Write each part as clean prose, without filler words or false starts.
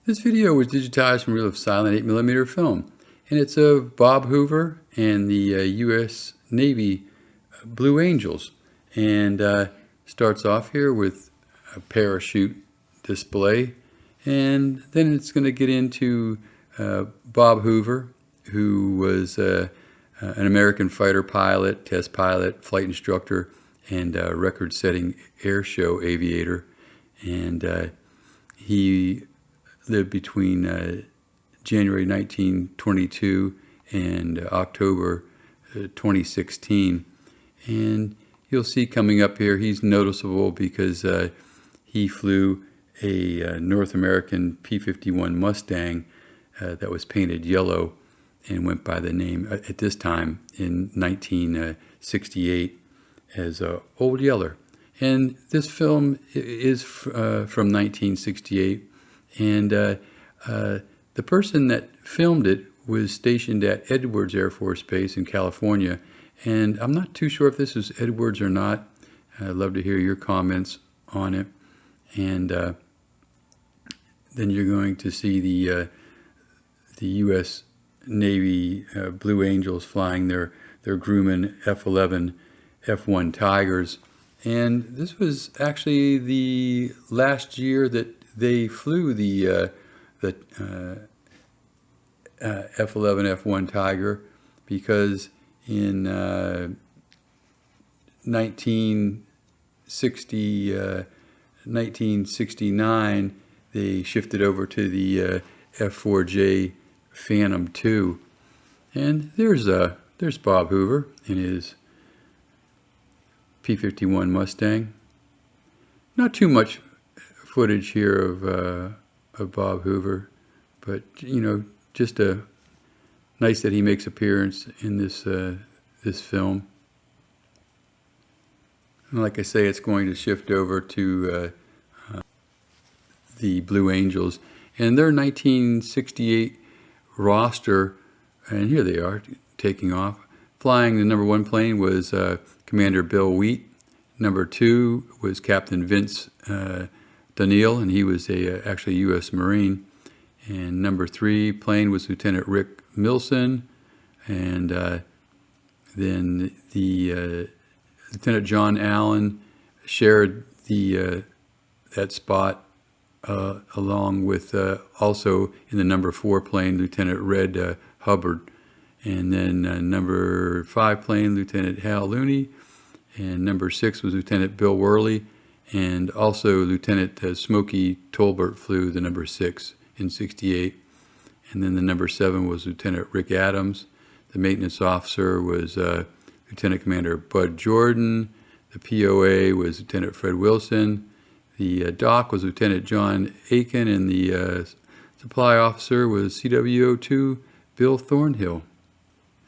This video was digitized from reel of silent 8mm film, and it's of Bob Hoover and the U.S. Navy Blue Angels, and starts off here with a parachute display, and then it's going to get into Bob Hoover, who was an American fighter pilot, test pilot, flight instructor, and record-setting air show aviator, and he lived between January 1922 and October 2016. And you'll see coming up here, he's noticeable because he flew a North American P-51 Mustang that was painted yellow and went by the name, at this time in 1968, as Old Yeller. And this film is from 1968. And the person that filmed it was stationed at Edwards Air Force Base in California. And I'm not too sure if this is Edwards or not. I'd love to hear your comments on it. And then you're going to see the U.S. Navy Blue Angels flying their Grumman F-11F1 Tigers. And this was actually the last year that they flew the F-11F1 Tiger, because in 1969 they shifted over to the F-4J Phantom II. And there's Bob Hoover in his P-51 Mustang. Not too much footage here of Bob Hoover, but just nice that he makes appearance in this film. And like I say, it's going to shift over to the Blue Angels and their 1968 roster, and here they are taking off. Flying the number 1 plane was Commander Bill Wheat. Number 2 was Captain Vince Donile, and he was actually a U.S. Marine. And number 3 plane was Lieutenant Rick Millson, and then the Lieutenant John Allen shared that spot along with also in the number 4 plane Lieutenant Red Hubbard, and then number 5 plane Lieutenant Hal Loney, and number 6 was Lieutenant Bill Worley. And also Lieutenant Smokey Tolbert flew the number 6 in 68. And then the number 7 was Lieutenant Rick Adams. The maintenance officer was Lieutenant Commander Bud Jourden. The POA was Lieutenant Fred Wilson. The doc was Lieutenant John Akin. And the supply officer was CWO2 Bill Thornhill.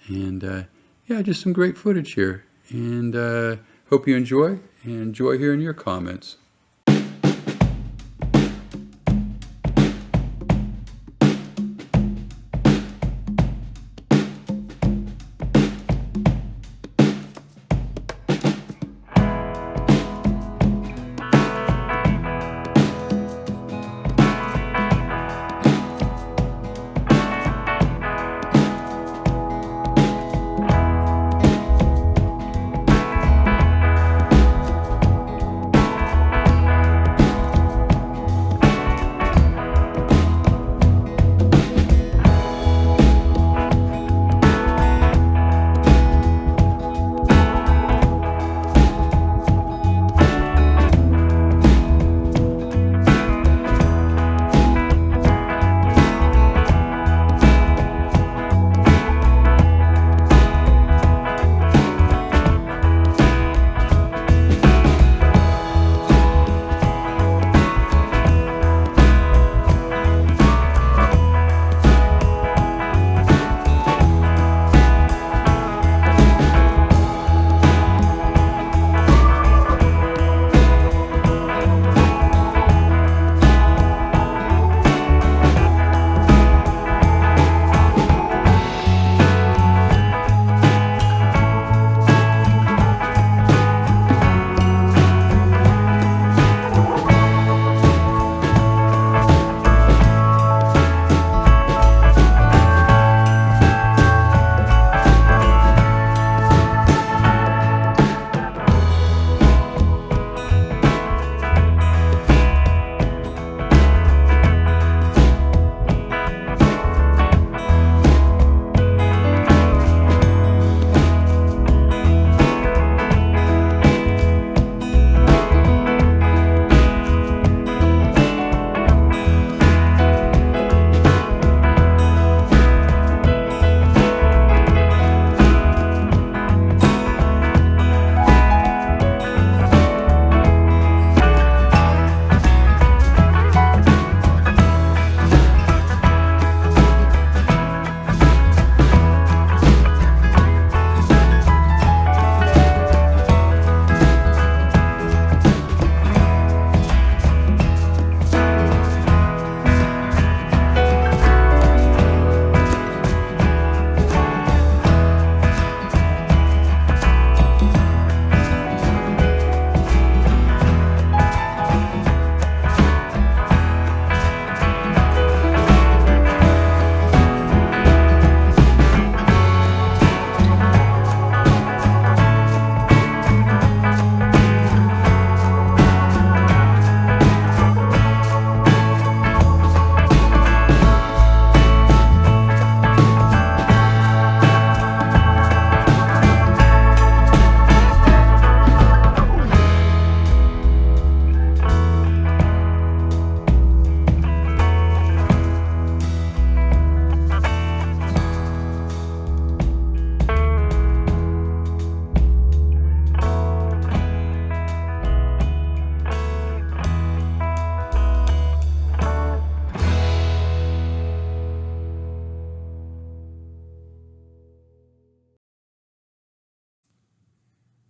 And yeah, just some great footage here. And hope you enjoy hearing your comments.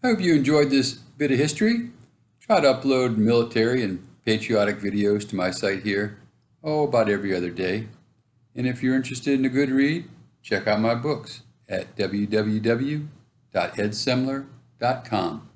I hope you enjoyed this bit of history. Try to upload military and patriotic videos to my site here, about every other day. And if you're interested in a good read, check out my books at www.edsemler.com.